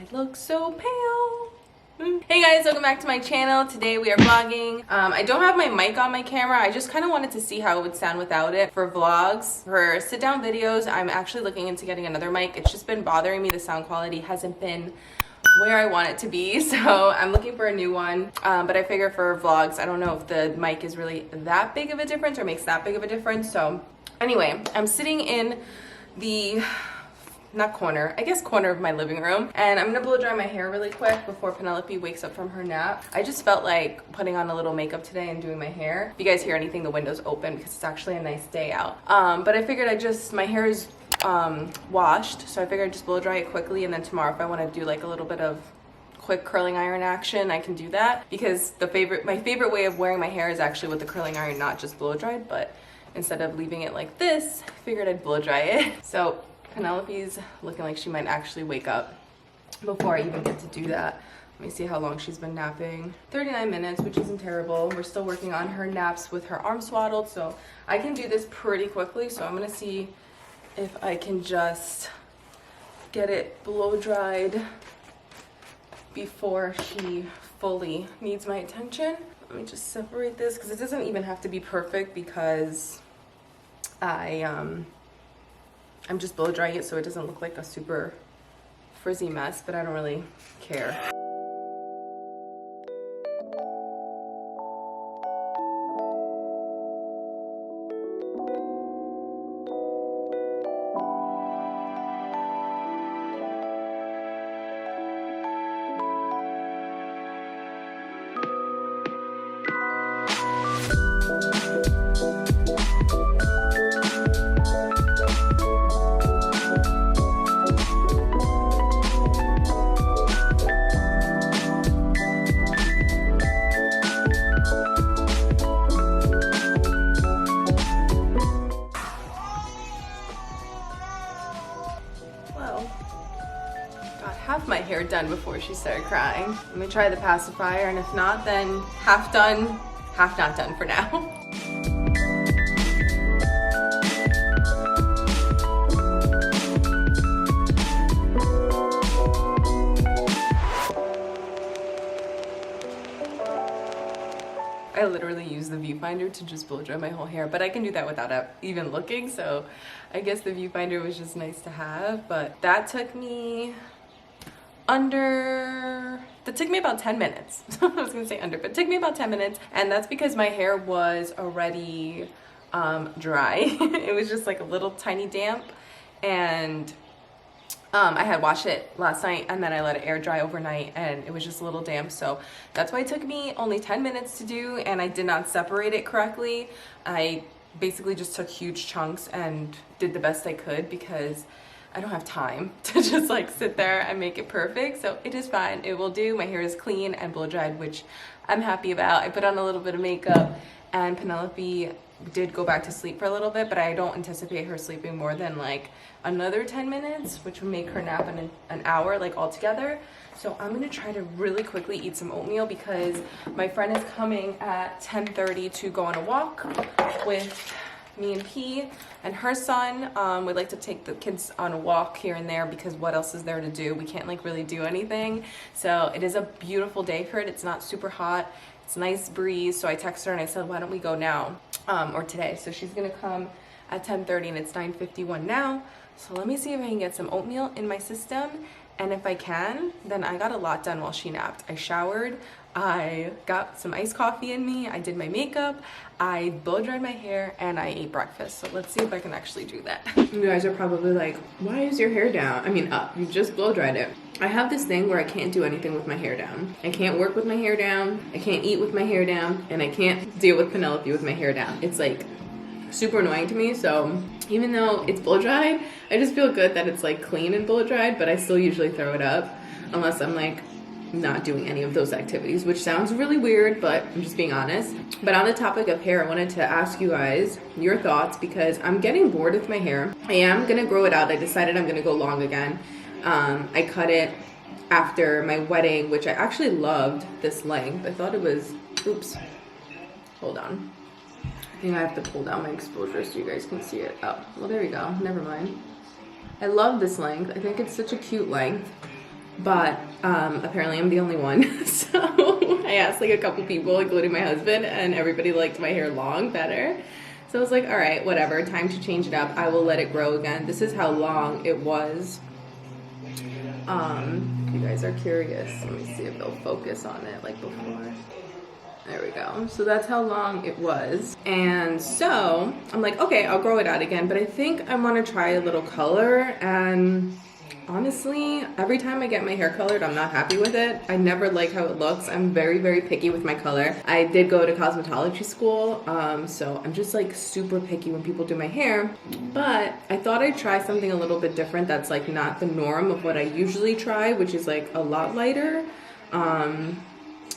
I look so pale. Hey guys, welcome back to my channel. Today we are vlogging. I don't have my mic on my camera. I just kind of wanted to see how it would sound without it for vlogs. For sit down videos, I'm actually looking into getting another mic. It's just been bothering me. The sound quality hasn't been where I want it to be, so I'm looking for a new one. But I figure for vlogs, I don't know if the mic is really that big of a difference or makes that big of a difference. So anyway, I'm sitting in the corner of my living room, and I'm gonna blow dry my hair really quick before Penelope wakes up from her nap. I just felt like putting on a little makeup today and doing my hair. If you guys hear anything, the window's open because it's actually a nice day out. But I figured my hair is washed, so I figured I'd just blow dry it quickly, and then tomorrow if I want to do like a little bit of quick curling iron action, I can do that, because my favorite way of wearing my hair is actually with the curling iron, not just blow dried. But instead of leaving it like this, I figured I'd blow dry it. So Penelope's looking like she might actually wake up before I even get to do that. Let me see how long she's been napping. 39 minutes, which isn't terrible. We're still working on her naps with her arm swaddled, so I can do this pretty quickly. So I'm gonna see if I can just get it blow dried before she fully needs my attention. Let me just separate this, because it doesn't even have to be perfect, because I'm just blow drying it so it doesn't look like a super frizzy mess, but I don't really care. Half my hair done before she started crying. Let me try the pacifier, and if not, then half done, half not done for now. I literally use the viewfinder to just blow dry my whole hair, but I can do that without even looking, so I guess the viewfinder was just nice to have. But that took me about 10 minutes. I was gonna say under, but it took me about 10 minutes, and that's because my hair was already dry. It was just like a little tiny damp, and I had washed it last night, and then I let it air dry overnight, and it was just a little damp. So that's why it took me only 10 minutes to do, and I did not separate it correctly. I basically just took huge chunks and did the best I could, because I don't have time to just like sit there and make it perfect. So it is fine, it will do. My hair is clean and blow dried, which I'm happy about. I put on a little bit of makeup, and Penelope did go back to sleep for a little bit, but I don't anticipate her sleeping more than like another 10 minutes, which would make her nap in an hour like altogether. So I'm gonna try to really quickly eat some oatmeal, because my friend is coming at 10:30 to go on a walk with me and P, and her son would like to take the kids on a walk here and there, because what else is there to do? We can't like really do anything. So it is a beautiful day for it. It's not super hot, it's a nice breeze. So I texted her and I said, why don't we go now, or today? So she's gonna come at 10:30, and it's 9:51 now. So let me see if I can get some oatmeal in my system, and if I can, then I got a lot done while she napped. I showered, I got some iced coffee in me, I did my makeup, I blow dried my hair, and I ate breakfast. So let's see if I can actually do that. You guys are probably like, why is your hair down? I mean up, you just blow dried it. I have this thing where I can't do anything with my hair down. I can't work with my hair down, I can't eat with my hair down, and I can't deal with Penelope with my hair down. It's like super annoying to me. So even though it's blow dried, I just feel good that it's like clean and blow dried, but I still usually throw it up unless I'm like not doing any of those activities, which sounds really weird, but I'm just being honest. But on the topic of hair, I wanted to ask you guys your thoughts, because I'm getting bored with my hair. I am gonna grow it out. I decided I'm gonna go long again. I cut it after my wedding, which I actually loved this length. I thought it was, oops, hold on. I think I have to pull down my exposure so you guys can see it. Oh, well there you go, never mind. I love this length. I think it's such a cute length. but apparently I'm the only one. So I asked like a couple people, including my husband, and everybody liked my hair long better. So I was like, all right, whatever, time to change it up. I will let it grow again. This is how long it was. If you guys are curious, let me see if they'll focus on it like before. There we go. So that's how long it was. And so I'm like, okay, I'll grow it out again, but I think I want to try a little color. And honestly, every time I get my hair colored, I'm not happy with it. I never like how it looks. I'm very, very picky with my color. I did go to cosmetology school, so I'm just like super picky when people do my hair. But I thought I'd try something a little bit different that's like not the norm of what I usually try, which is like a lot lighter.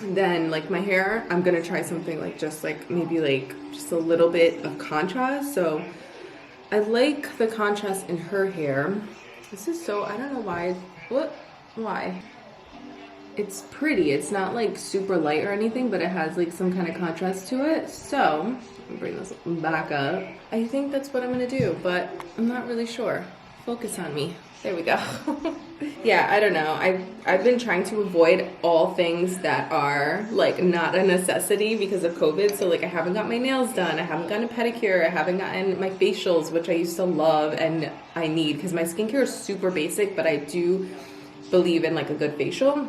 Then like my hair, I'm gonna try something like just like maybe like just a little bit of contrast. So I like the contrast in her hair. This is so, I don't know why, why? It's pretty, it's not like super light or anything, but it has like some kind of contrast to it. So, let me bring this back up. I think that's what I'm gonna do, but I'm not really sure. Focus on me. There we go. Yeah, I don't know. I've been trying to avoid all things that are like not a necessity because of COVID. So like I haven't got my nails done. I haven't gotten a pedicure. I haven't gotten my facials, which I used to love and I need because my skincare is super basic, but I do believe in like a good facial.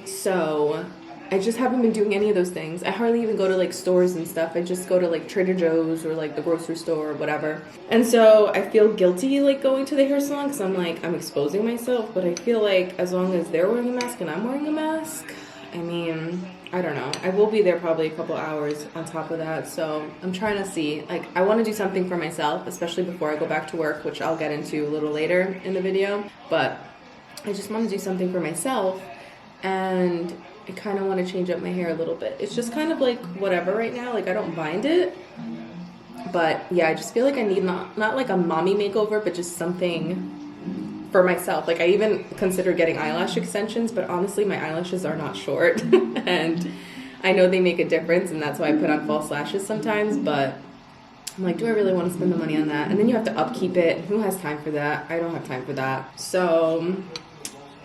So I just haven't been doing any of those things. I hardly even go to like stores and stuff. I just go to like Trader Joe's or like the grocery store or whatever. And so I feel guilty like going to the hair salon because I'm like, I'm exposing myself. But I feel like as long as they're wearing a mask and I'm wearing a mask, I mean, I don't know. I will be there probably a couple hours on top of that. So I'm trying to see, like, I want to do something for myself, especially before I go back to work, which I'll get into a little later in the video. But I just want to do something for myself. And I kind of want to change up my hair a little bit. It's just kind of like whatever right now. Like I don't mind it. But yeah, I just feel like I need not like a mommy makeover, but just something for myself. Like I even considered getting eyelash extensions, but honestly my eyelashes are not short. And I know they make a difference and that's why I put on false lashes sometimes. But I'm like, do I really want to spend the money on that? And then you have to upkeep it. Who has time for that? I don't have time for that. So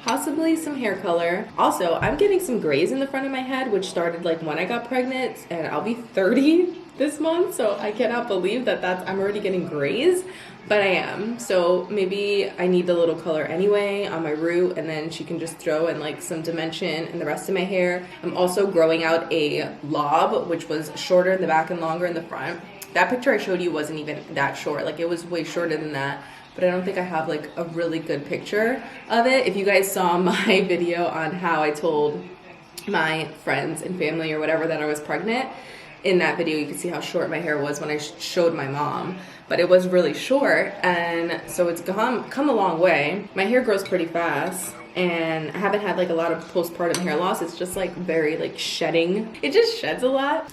possibly some hair color. Also, I'm getting some grays in the front of my head, which started like when I got pregnant, and I'll be 30 this month, so I cannot believe that I'm already getting grays, but I am. So maybe I need a little color anyway on my root, and then she can just throw in like some dimension in the rest of my hair. I'm also growing out a lob, which was shorter in the back and longer in the front. That picture I showed you wasn't even that short. Like it was way shorter than that. But I don't think I have like a really good picture of it. If you guys saw my video on how I told my friends and family or whatever that I was pregnant, in that video you can see how short my hair was when I showed my mom. But it was really short, and so it's come a long way. My hair grows pretty fast, and I haven't had like a lot of postpartum hair loss. It's just like very like shedding. It just sheds a lot.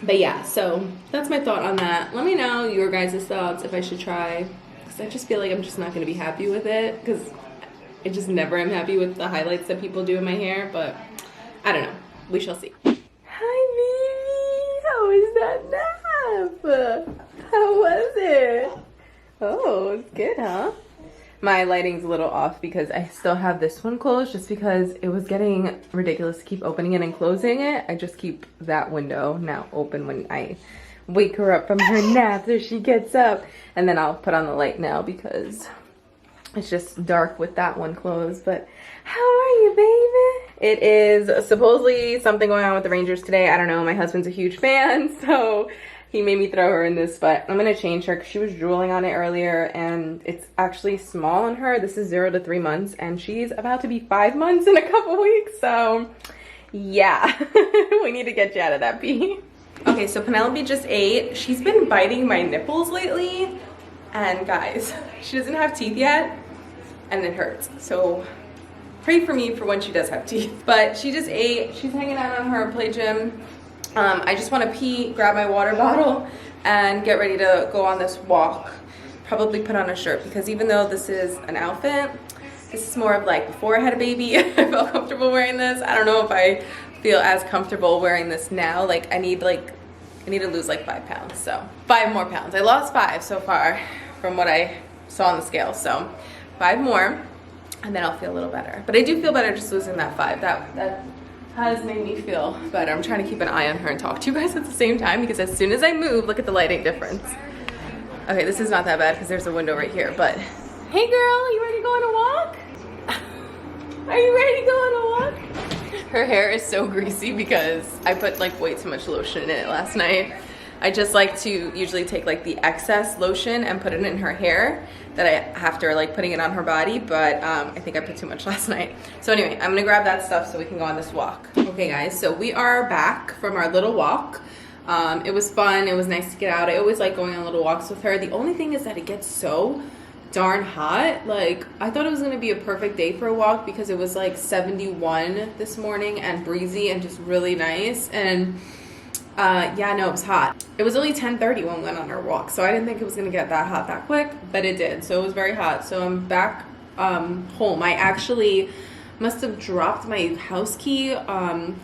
But yeah, so that's my thought on that. Let me know your guys' thoughts if I should try. I just feel like I'm just not going to be happy with it because I just never am happy with the highlights that people do in my hair, but I don't know. We shall see. Hi, baby. How is that nap? How was it? Oh, it's good, huh? My lighting's a little off because I still have this one closed just because it was getting ridiculous to keep opening it and closing it. I just keep that window now open when I wake her up from her nap so she gets up, and then I'll put on the light now because it's just dark with that one closed. But how are you, baby? It is supposedly something going on with the Rangers today. I don't know, my husband's a huge fan, so he made me throw her in this, but I'm gonna change her because she was drooling on it earlier, and it's actually small on her. This is 0 to 3 months, and she's about to be 5 months in a couple weeks, so yeah. We need to get you out of that pee. Okay, so Penelope just ate. She's been biting my nipples lately, and guys, she doesn't have teeth yet, and it hurts. So pray for me for when she does have teeth. But she just ate. She's hanging out on her play gym. I just want to pee, grab my water bottle, and get ready to go on this walk. Probably put on a shirt because even though this is an outfit, this is more of like before I had a baby. I felt comfortable wearing this. I don't know if I feel as comfortable wearing this now. Like I need to lose like 5 pounds, so 5 more pounds. I lost 5 so far from what I saw on the scale, so 5 more. and then I'll feel a little better. But I do feel better just losing that 5. That has made me feel better. I'm trying to keep an eye on her and talk to you guys at the same time, because as soon as I move, look at the lighting difference. Okay, this is not that bad because there's a window right here, but hey girl, you ready to go on a walk? Are you ready to go on a walk? Her hair is so greasy because I put like way too much lotion in it last night. I just like to usually take like the excess lotion and put it in her hair that I after like putting it on her body, but I think I put too much last night. So anyway, I'm gonna grab that stuff so we can go on this walk. Okay guys, so we are back from our little walk. It was fun, it was nice to get out. I always like going on little walks with her. The only thing is that it gets so darn hot. Like, I thought it was gonna be a perfect day for a walk because it was like 71 this morning and breezy and just really nice. And yeah, no, it was hot. It was only 10:30 when we went on our walk, so I didn't think it was gonna get that hot that quick, but it did. So it was very hot. So I'm back home. I actually must have dropped my house key.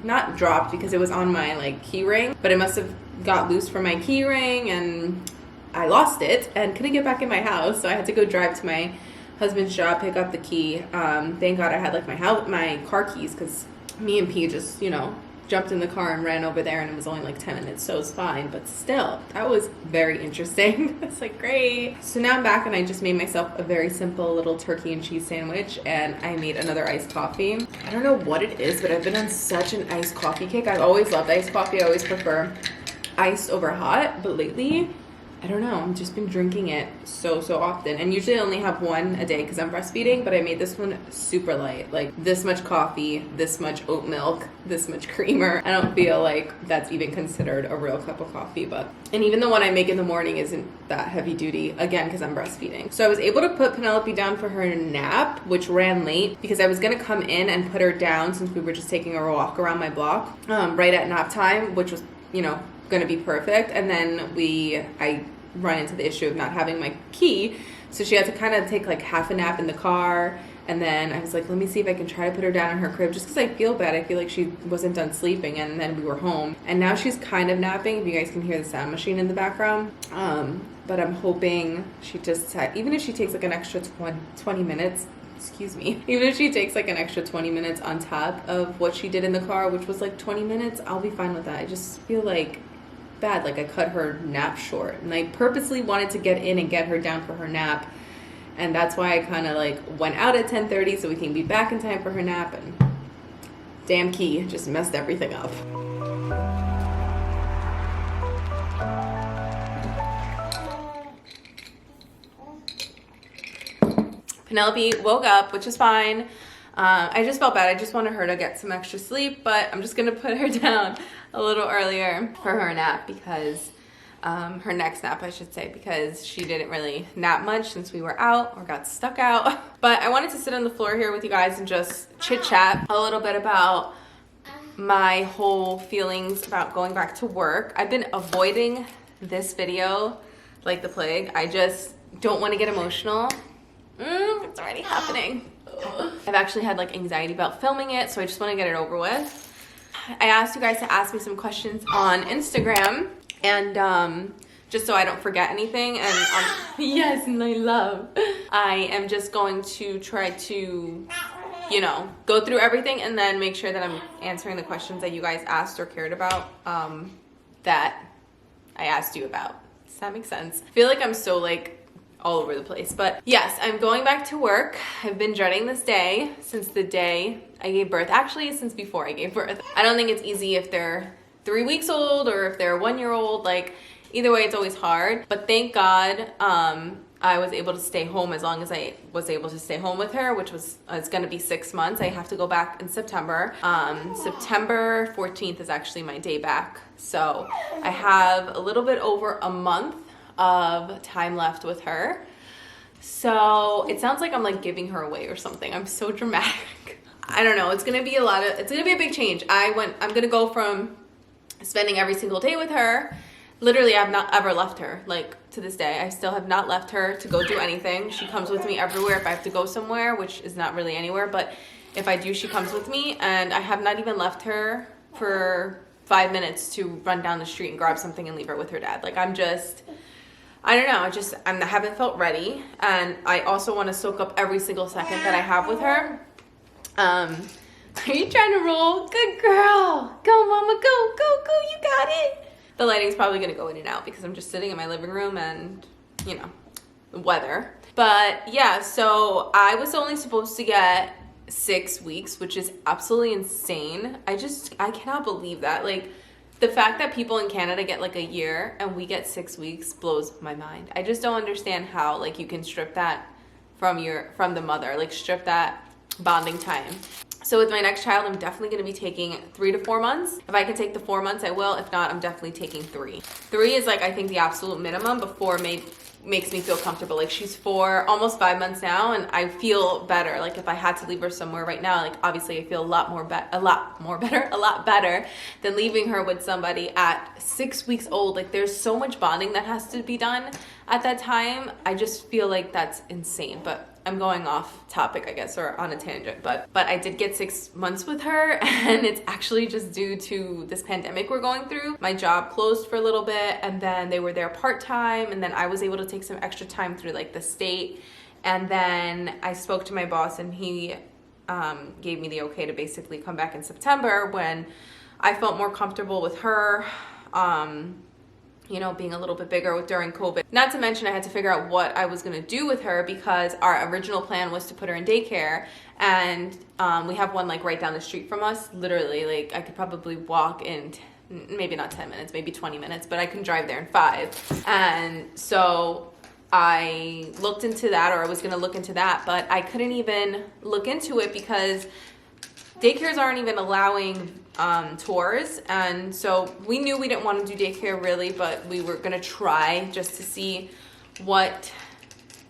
Not dropped because it was on my like key ring, but it must have got loose from my key ring and I lost it and couldn't get back in my house. So I had to go drive to my husband's job, pick up the key. Thank God I had like my car keys, because me and P just, you know, jumped in the car and ran over there, and it was only like 10 minutes, so it was fine. But still, that was very interesting. It's like, great. So now I'm back and I just made myself a very simple little turkey and cheese sandwich, and I made another iced coffee. I don't know what it is, but I've been on such an iced coffee kick. I've always loved iced coffee. I always prefer iced over hot, but lately, I don't know, I've just been drinking it so often. And usually I only have one a day because I'm breastfeeding, but I made this one super light. Like this much coffee, this much oat milk, this much creamer. I don't feel like that's even considered a real cup of coffee, and even the one I make in the morning isn't that heavy duty, again, because I'm breastfeeding. So I was able to put Penelope down for her nap, which ran late because I was gonna come in and put her down since we were just taking a walk around my block right at nap time, which was, you know, gonna be perfect. And then I run into the issue of not having my key, so she had to kind of take like half a nap in the car, and then I was like, let me see if I can try to put her down in her crib just because I feel bad. I feel like she wasn't done sleeping, and then we were home, and now she's kind of napping, if you guys can hear the sound machine in the background. But I'm hoping she just even if she takes like an extra 20 minutes, excuse me, even if she takes like an extra 20 minutes on top of what she did in the car, which was like 20 minutes, I'll be fine with that. I just feel like bad, like I cut her nap short, and I purposely wanted to get in and get her down for her nap, and that's why I kind of like went out at 10:30 so we can be back in time for her nap, and damn key just messed everything up. Penelope woke up, which is fine. I just felt bad. I just wanted her to get some extra sleep, but I'm just gonna put her down a little earlier for her nap because her next nap, I should say, because she didn't really nap much since we were out or got stuck out. But I wanted to sit on the floor here with you guys and just chit chat a little bit about my whole feelings about going back to work. I've been avoiding this video like the plague. I just don't want to get emotional. It's already happening. I've actually had like anxiety about filming it, so I just want to get it over with. I asked you guys to ask me some questions on Instagram, and just so I don't forget anything, and yes, my love, I am just going to try to, you know, go through everything and then make sure that I'm answering the questions that you guys asked or cared about, that I asked you about. Does that make sense? I feel like I'm so like all over the place, but yes, I'm going back to work. I've been dreading this day since the day I gave birth. Actually, since before I gave birth. I don't think it's easy if they're 3 weeks old or if they're 1 year old. Like, either way, it's always hard. But thank God I was able to stay home as long as I was able to stay home with her, which was, it's gonna be 6 months. I have to go back in September. September 14th is actually my day back. So I have a little bit over a month of time left with her. So it sounds like I'm like giving her away or something. I'm so dramatic. I don't know. It's gonna be it's gonna be a big change. I'm gonna go from spending every single day with her. Literally, I've not ever left her. Like, to this day, I still have not left her to go do anything. She comes with me everywhere if I have to go somewhere, which is not really anywhere, but if I do, she comes with me. And I have not even left her for 5 minutes to run down the street and grab something and leave her with her dad. Like, I don't know, I haven't felt ready, and I also want to soak up every single second that I have with her. Are you trying to roll? Good girl. Go, mama, go, go, go, you got it. The lighting's probably gonna go in and out because I'm just sitting in my living room and, you know, the weather. But yeah, so I was only supposed to get 6 weeks, which is absolutely insane. I cannot believe that. Like, the fact that people in Canada get like a year and we get 6 weeks blows my mind. I just don't understand how, like, you can strip that from the mother, like strip that bonding time. So with my next child, I'm definitely going to be taking 3 to 4 months. If I can take the 4 months, I will. If not, I'm definitely taking 3. 3 is like, I think, the absolute minimum before makes me feel comfortable. Like, she's 4, almost 5 months now, and I feel better. Like, if I had to leave her somewhere right now, like, obviously I feel a lot better than leaving her with somebody at 6 weeks old. Like, there's so much bonding that has to be done at that time. I just feel like that's insane. But I'm going off topic, I guess, or on a tangent, but I did get 6 months with her, and it's actually just due to this pandemic we're going through. My job closed for a little bit, and then they were there part-time, and then I was able to take some extra time through like the state, and then I spoke to my boss, and he gave me the okay to basically come back in September when I felt more comfortable with her. You know, being a little bit bigger during COVID. Not to mention I had to figure out what I was gonna do with her because our original plan was to put her in daycare, and we have one like right down the street from us. Literally, like, I could probably walk in maybe not 10 minutes, maybe 20 minutes, but I can drive there in 5. And so I looked into that, or I was gonna look into that, but I couldn't even look into it because daycares aren't even allowing tours, and so we knew we didn't want to do daycare really, but we were gonna try just to see what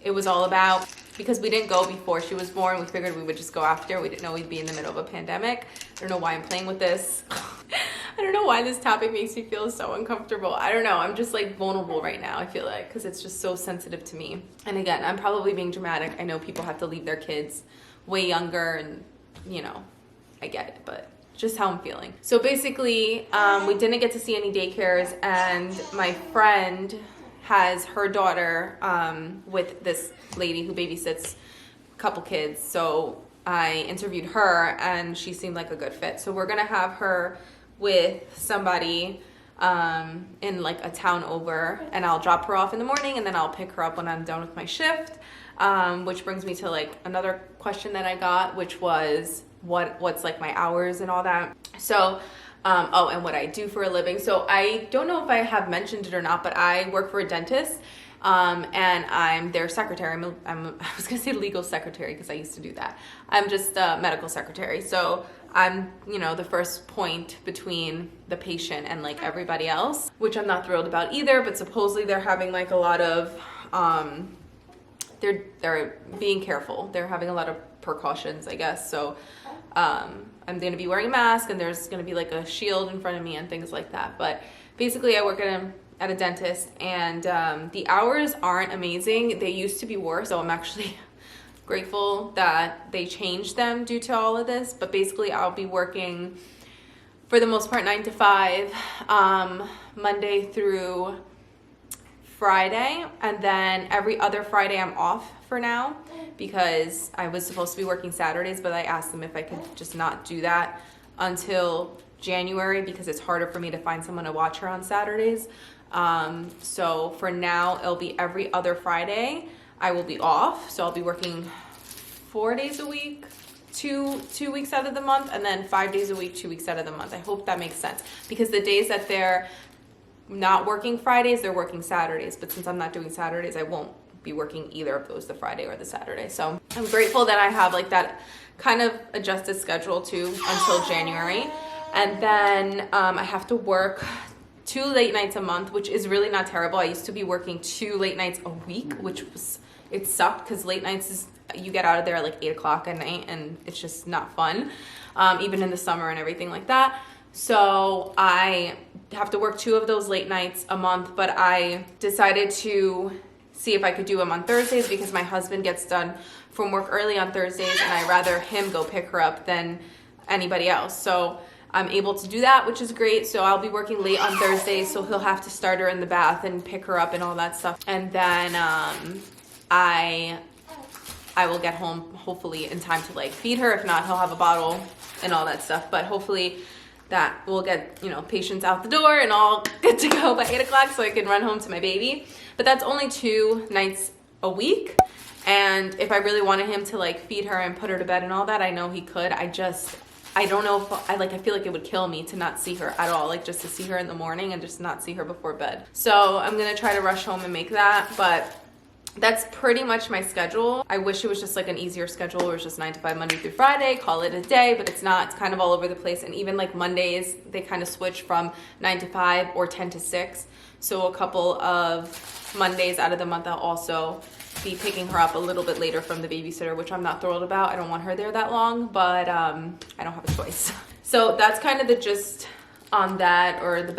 it was all about because we didn't go before she was born. We figured we would just go after. We didn't know we'd be in the middle of a pandemic. I don't know why I'm playing with this. I don't know why this topic makes me feel so uncomfortable. I don't know, I'm just like vulnerable right now, I feel like, because it's just so sensitive to me. And again, I'm probably being dramatic. I know people have to leave their kids way younger, and you know, I get it, but just how I'm feeling. So basically, we didn't get to see any daycares, and my friend has her daughter with this lady who babysits a couple kids. So I interviewed her, and she seemed like a good fit. So we're gonna have her with somebody in like a town over, and I'll drop her off in the morning, and then I'll pick her up when I'm done with my shift. Which brings me to like another question that I got, which was what's like my hours and all that. So oh, and what I do for a living. So I don't know if I have mentioned it or not, but I work for a dentist, and I'm their secretary. I was gonna say legal secretary because I used to do that. I'm just a medical secretary. So I'm, you know, the first point between the patient and like everybody else, which I'm not thrilled about either, but supposedly they're having like a lot of, they're being careful. They're having a lot of precautions, I guess. So I'm gonna be wearing a mask, and there's gonna be like a shield in front of me and things like that. But basically I work at a dentist, and the hours aren't amazing. They used to be worse, so I'm actually grateful that they changed them due to all of this. But basically I'll be working for the most part 9 to 5, Monday through Friday, and then every other Friday I'm off for now because I was supposed to be working Saturdays, but I asked them if I could just not do that until January because it's harder for me to find someone to watch her on Saturdays. So for now, it'll be every other Friday I will be off. So I'll be working 4 days a week, two weeks out of the month, and then 5 days a week, 2 weeks out of the month. I hope that makes sense because the days that they're not working Fridays, they're working Saturdays. But since I'm not doing Saturdays, I won't be working either of those, the Friday or the Saturday. So I'm grateful that I have like that kind of adjusted schedule too until January. And then I have to work 2 late nights a month, which is really not terrible. I used to be working 2 late nights a week, which was, it sucked because late nights is, you get out of there at like 8 o'clock at night, and it's just not fun, even in the summer and everything like that. So I have to work 2 of those late nights a month, but I decided to see if I could do them on Thursdays because my husband gets done from work early on Thursdays, and I'd rather him go pick her up than anybody else. So I'm able to do that, which is great. So I'll be working late on Thursday, so he'll have to start her in the bath and pick her up and all that stuff. And then I will get home hopefully in time to like feed her. If not, he'll have a bottle and all that stuff. But hopefully that will get, you know, patients out the door and all good to go by 8 o'clock so I can run home to my baby. But that's only 2 nights a week. And if I really wanted him to like feed her and put her to bed and all that, I know he could. I don't know if I feel like it would kill me to not see her at all, like just to see her in the morning and just not see her before bed. So I'm gonna try to rush home and make that, but that's pretty much my schedule. I wish it was just like an easier schedule where it's just 9 to 5 Monday through Friday, call it a day, but it's not. It's kind of all over the place. And even like Mondays, they kind of switch from 9 to 5 or 10 to 6. So a couple of Mondays out of the month, I'll also be picking her up a little bit later from the babysitter, which I'm not thrilled about. I don't want her there that long, but I don't have a choice. So that's kind of the gist on that, or the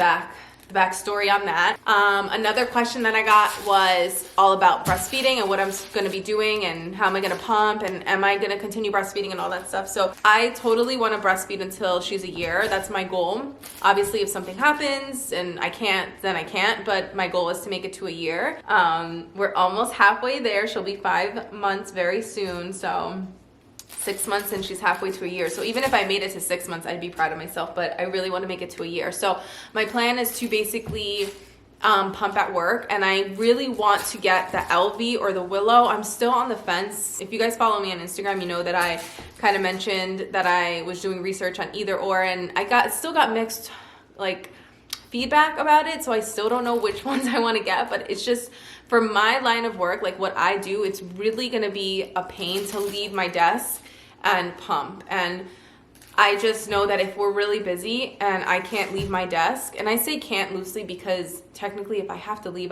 backstory on that. Another question that I got was all about breastfeeding and what I'm going to be doing and how am I going to pump and am I going to continue breastfeeding and all that stuff. So I totally want to breastfeed until she's a year. That's my goal. Obviously, if something happens and I can't, then I can't, but my goal is to make it to a year. We're almost halfway there. She'll be 5 months very soon. So 6 months and she's halfway to a year. So even if I made it to 6 months, I'd be proud of myself, but I really want to make it to a year. So my plan is to basically pump at work, and I really want to get the LV or the Willow. I'm still on the fence. If you guys follow me on Instagram, you know that I kind of mentioned that I was doing research on either or, and I still got mixed like feedback about it. So I still don't know which ones I want to get, but it's just for my line of work, like what I do, it's really going to be a pain to leave my desk and pump. And I just know that if we're really busy and I can't leave my desk, and I say can't loosely because technically if I have to leave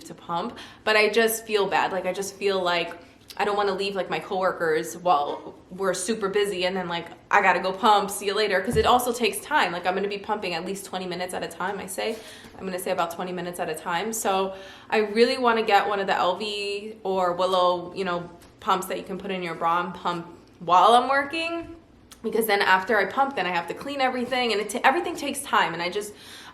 to pump, but I just feel bad. Like I just feel like I don't want to leave like my coworkers while we're super busy and then like I gotta go pump, see you later, because it also takes time. Like I'm gonna be pumping at least 20 minutes at a time. I'm gonna say about 20 minutes at a time. So I really want to get one of the LV or Willow, you know, pumps that you can put in your bra and pump while I'm working, because then after I pump, then I have to clean everything, and everything takes time. And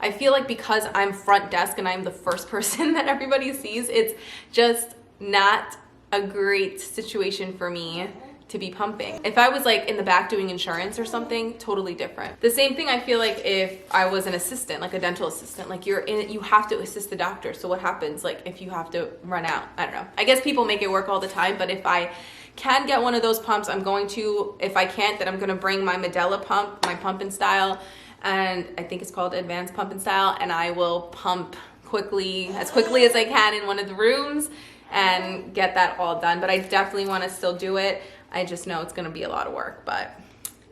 I feel like because I'm front desk and I'm the first person that everybody sees, it's just not a great situation for me to be pumping. If I was like in the back doing insurance or something, totally different. The same thing I feel like if I was an assistant, like a dental assistant, like you have to assist the doctor. So what happens like if you have to run out? I don't know. I guess people make it work all the time, but if I can get one of those pumps, I'm going to. If I can't, then I'm gonna bring my Medela pump, my pump and style, and I think it's called Advanced Pump and Style, and I will pump as quickly as I can in one of the rooms and get that all done. But I definitely want to still do it. I just know it's going to be a lot of work, but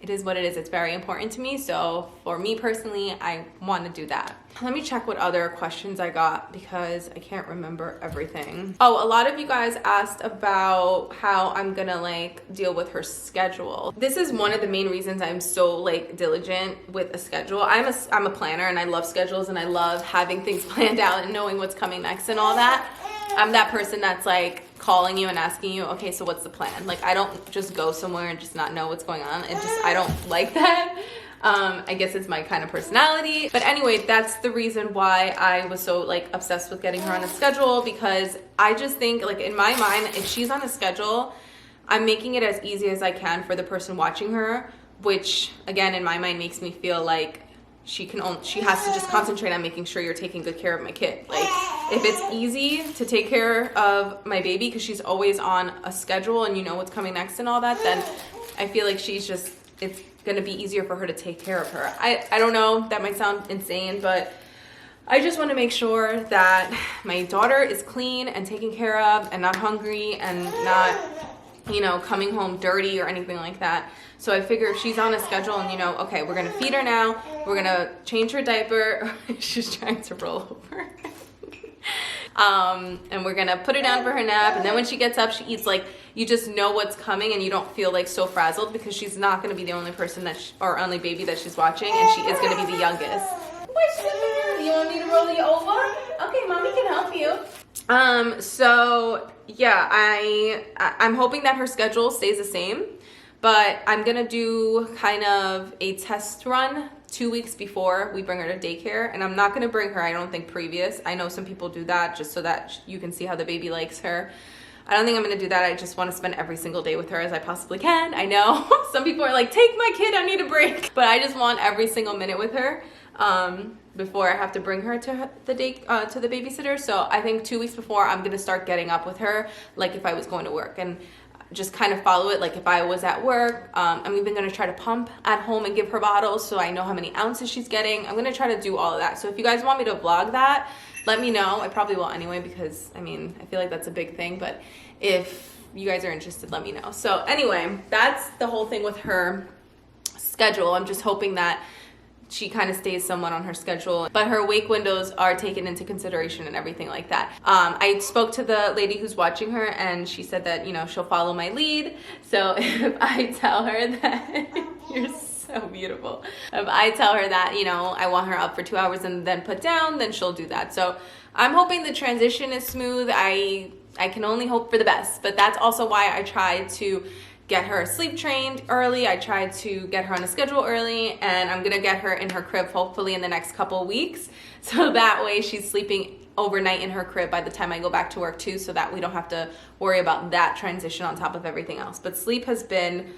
it is what it is. It's very important to me. So for me personally, I want to do that. Let me check what other questions I got because I can't remember everything. Oh, a lot of you guys asked about how I'm gonna like deal with her schedule. This is one of the main reasons I'm so like diligent with a schedule. I'm a planner and I love schedules and I love having things planned out and knowing what's coming next and all that. I'm that person that's like calling you and asking you, okay, so what's the plan? Like I don't just go somewhere and just not know what's going on. I don't like that. I guess it's my kind of personality. But anyway, that's the reason why I was so like obsessed with getting her on a schedule, because I just think like in my mind, if she's on a schedule, I'm making it as easy as I can for the person watching her, which again, in my mind makes me feel like she has to just concentrate on making sure you're taking good care of my kid. Like if it's easy to take care of my baby because she's always on a schedule and you know what's coming next and all that, then I feel like it's gonna be easier for her to take care of her. I don't know, that might sound insane, but I just want to make sure that my daughter is clean and taken care of and not hungry and not, you know, coming home dirty or anything like that. So I figure if she's on a schedule and, you know, okay, we're gonna feed her now, we're gonna change her diaper. She's trying to roll over. And we're gonna put her down for her nap, and then when she gets up, she eats. Like, you just know what's coming and you don't feel like so frazzled, because she's not gonna be the only person or only baby that she's watching, and she is gonna be the youngest. You want me to roll you over? Okay, mommy can help you. So yeah, I'm hoping that her schedule stays the same, but I'm gonna do kind of a test run 2 weeks before we bring her to daycare. And I'm not going to bring her, I don't think, previous. I know some people do that just so that you can see how the baby likes her. I don't think I'm going to do that. I just want to spend every single day with her as I possibly can. I know some people are like, take my kid, I need a break. But I just want every single minute with her before I have to bring her to the babysitter. So I think 2 weeks before, I'm going to start getting up with her like if I was going to work, and just kind of follow it like if I was at work. I'm even going to try to pump at home and give her bottles so I know how many ounces she's getting. I'm going to try to do all of that. So if you guys want me to vlog that, let me know. I probably will anyway, because I mean, I feel like that's a big thing, but if you guys are interested, let me know. So anyway, that's the whole thing with her schedule. I'm just hoping that she kind of stays somewhat on her schedule, but her wake windows are taken into consideration and everything like that. I spoke to the lady who's watching her, and she said that, you know, she'll follow my lead. So if I tell her that, you're so beautiful. If I tell her that, you know, I want her up for 2 hours and then put down, then she'll do that. So I'm hoping the transition is smooth. I can only hope for the best, but that's also why I tried to get her sleep trained early. I tried to get her on a schedule early, and I'm gonna get her in her crib hopefully in the next couple of weeks, so that way she's sleeping overnight in her crib by the time I go back to work too, so that we don't have to worry about that transition on top of everything else. But sleep has been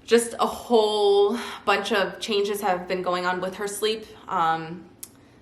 just a whole bunch of changes have been going on with her sleep.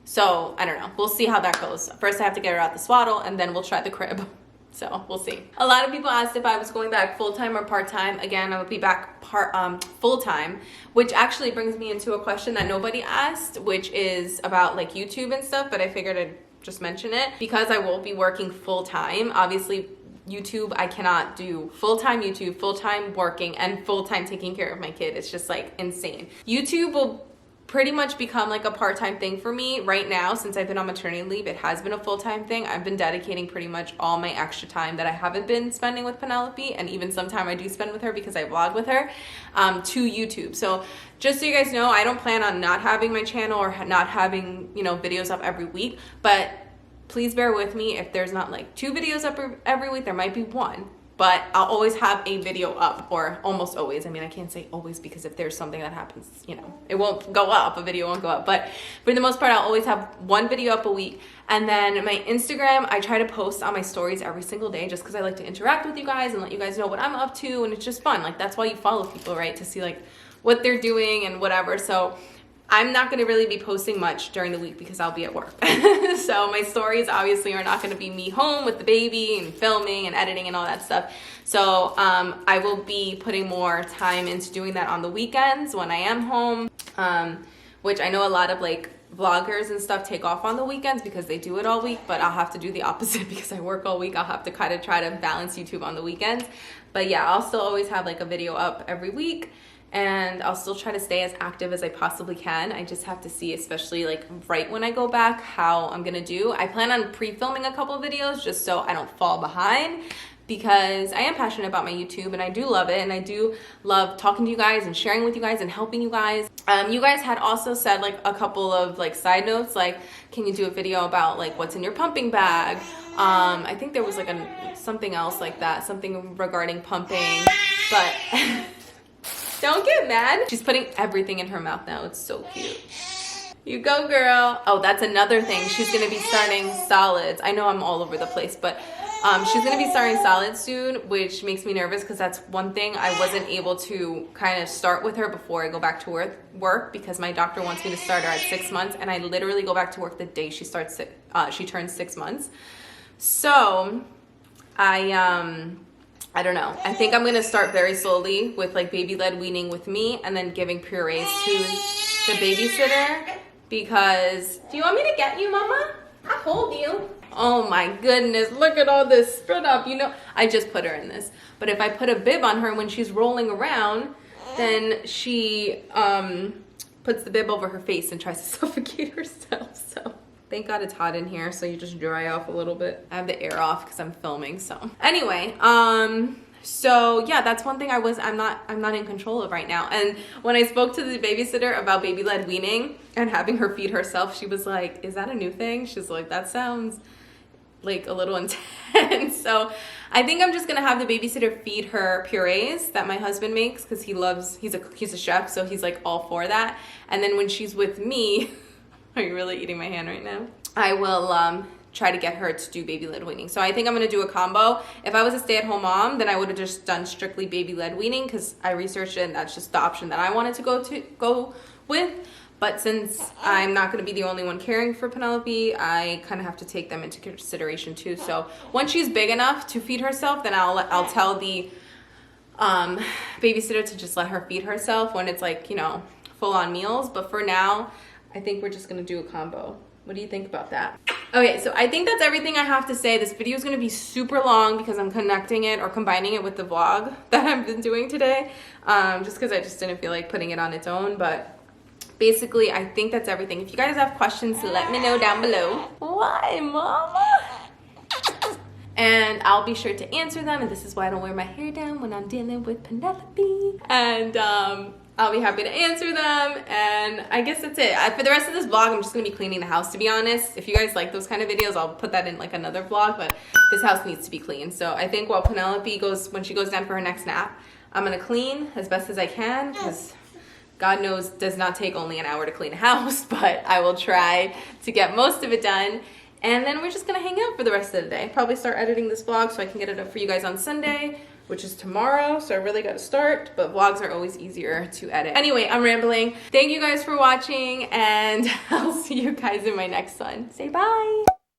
So I don't know, we'll see how that goes. First I have to get her out the swaddle, and then we'll try the crib. So we'll see. A lot of people asked if I was going back full-time or part-time. Again, I would be back full-time, which actually brings me into a question that nobody asked, which is about like YouTube and stuff, but I figured I'd just mention it because I will be working full-time. Obviously, YouTube, I cannot do full-time YouTube, full-time working, and full-time taking care of my kid. It's just like insane. YouTube will pretty much become like a part-time thing for me right now. Since I've been on maternity leave, it has been a full-time thing. I've been dedicating pretty much all my extra time that I haven't been spending with Penelope, and even some time I do spend with her because I vlog with her, to YouTube. So just so you guys know, I don't plan on not having my channel or not having, you know, videos up every week, but please bear with me if there's not like 2 videos up every week. There might be 1. But I'll always have a video up, or almost always. I mean, I can't say always because if there's something that happens, you know, it won't go up, a video won't go up. But for the most part, I'll always have 1 video up a week. And then my Instagram, I try to post on my stories every single day just because I like to interact with you guys and let you guys know what I'm up to. And it's just fun. Like, that's why you follow people, right? To see like what they're doing and whatever. So I'm not going to really be posting much during the week because I'll be at work. So my stories obviously are not going to be me home with the baby and filming and editing and all that stuff. So I will be putting more time into doing that on the weekends when I am home, which I know a lot of like vloggers and stuff take off on the weekends because they do it all week, but I'll have to do the opposite because I work all week. I'll have to kind of try to balance YouTube on the weekends. But yeah, I'll still always have like a video up every week. And I'll still try to stay as active as I possibly can. I just have to see, especially like right when I go back, how I'm gonna do. I plan on pre-filming a couple of videos just so I don't fall behind, because I am passionate about my YouTube and I do love it, and I do love talking to you guys and sharing with you guys and helping you guys. You guys had also said like a couple of like side notes, like can you do a video about like what's in your pumping bag? I think there was like something else like that, something regarding pumping, but don't get mad. She's putting everything in her mouth now. It's so cute. You go, girl. Oh, that's another thing. She's gonna be starting solids. I know I'm all over the place, but she's gonna be starting solids soon, which makes me nervous because that's one thing I wasn't able to kind of start with her before I go back to work because my doctor wants me to start her at 6 months, and I literally go back to work the day she turns 6 months. So I don't know. I think I'm going to start very slowly with like baby-led weaning with me and then giving purees to the babysitter, because... Do you want me to get you, Mama? I'll hold you. Oh my goodness, look at all this spread up. You know, I just put her in this. But if I put a bib on her when she's rolling around, then she puts the bib over her face and tries to suffocate herself. So... Thank God it's hot in here, so you just dry off a little bit. I have the air off because I'm filming, so. Anyway, so yeah, that's one thing I'm not in control of right now. And when I spoke to the babysitter about baby-led weaning and having her feed herself, she was like, is that a new thing? She's like, that sounds like a little intense. So I think I'm just gonna have the babysitter feed her purees that my husband makes, because he's a chef, so he's like all for that. And then when she's with me, are you really eating my hand right now? I will try to get her to do baby-led weaning. So I think I'm gonna do a combo. If I was a stay-at-home mom, then I would have just done strictly baby-led weaning, because I researched it and that's just the option that I wanted to go with. But since I'm not going to be the only one caring for Penelope, I kind of have to take them into consideration too. So once she's big enough to feed herself, then I'll tell the babysitter to just let her feed herself when it's like, you know, full-on meals. But for now, I think we're just going to do a combo. What do you think about that? Okay, so I think that's everything I have to say. This video is going to be super long because I'm connecting it or combining it with the vlog that I've been doing today, just because I just didn't feel like putting it on its own. But basically, I think that's everything. If you guys have questions, let me know down below. Why, mama? And I'll be sure to answer them. And this is why I don't wear my hair down when I'm dealing with Penelope. And I'll be happy to answer them. And I guess that's it. For the rest of this vlog, I'm just gonna be cleaning the house, to be honest. If you guys like those kind of videos, I'll put that in like another vlog, but this house needs to be clean. So I think while Penelope when she goes down for her next nap, I'm gonna clean as best as I can, because God knows does not take only an hour to clean a house, but I will try to get most of it done. And then we're just gonna hang out for the rest of the day. Probably start editing this vlog so I can get it up for you guys on Sunday, which is tomorrow, so I really gotta start, but vlogs are always easier to edit. Anyway, I'm rambling. Thank you guys for watching, and I'll see you guys in my next one. Say bye.